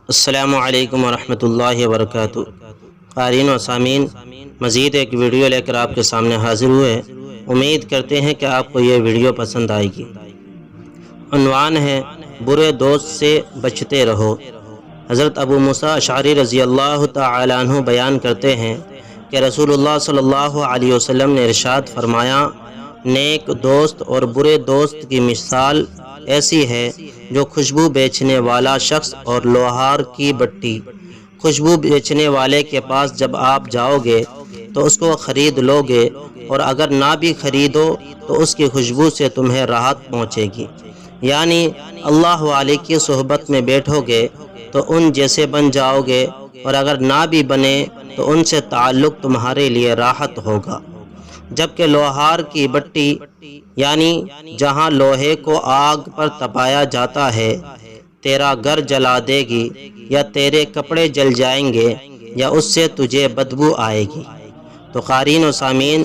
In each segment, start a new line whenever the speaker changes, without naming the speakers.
السلام علیکم ورحمۃ اللہ وبرکاتہ۔ قارئین و سامعین، مزید ایک ویڈیو لے کر آپ کے سامنے حاضر ہوئے۔ امید کرتے ہیں کہ آپ کو یہ ویڈیو پسند آئے گی۔ عنوان ہے برے دوست سے بچتے رہو۔ حضرت ابو موسیٰ اشعری رضی اللہ تعالی عنہ بیان کرتے ہیں کہ رسول اللہ صلی اللہ علیہ وسلم نے ارشاد فرمایا، نیک دوست اور برے دوست کی مثال ایسی ہے جو خوشبو بیچنے والا شخص اور لوہار کی بٹی۔ خوشبو بیچنے والے کے پاس جب آپ جاؤ گے تو اس کو خرید لو گے، اور اگر نہ بھی خریدو تو اس کی خوشبو سے تمہیں راحت پہنچے گی، یعنی اللہ والے کی صحبت میں بیٹھو گے تو ان جیسے بن جاؤ گے، اور اگر نہ بھی بنے تو ان سے تعلق تمہارے لیے راحت ہوگا۔ جبکہ لوہار کی بٹی یعنی جہاں لوہے کو آگ پر تپایا جاتا ہے، تیرا گھر جلا دے گی، یا تیرے کپڑے جل جائیں گے، یا اس سے تجھے بدبو آئے گی۔ تو قارئین و سامعین،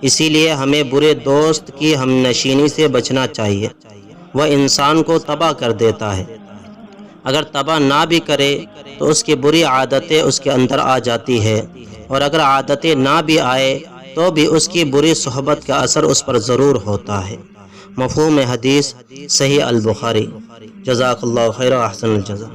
اسی لیے ہمیں برے دوست کی ہم نشینی سے بچنا چاہیے۔ وہ انسان کو تباہ کر دیتا ہے۔ اگر تباہ نہ بھی کرے تو اس کی بری عادتیں اس کے اندر آ جاتی ہے، اور اگر عادتیں نہ بھی آئے تو بھی اس کی بری صحبت کا اثر اس پر ضرور ہوتا ہے۔ مفہوم حدیث صحیح البخاری۔ جزاک اللہ خیر و احسن الجزا۔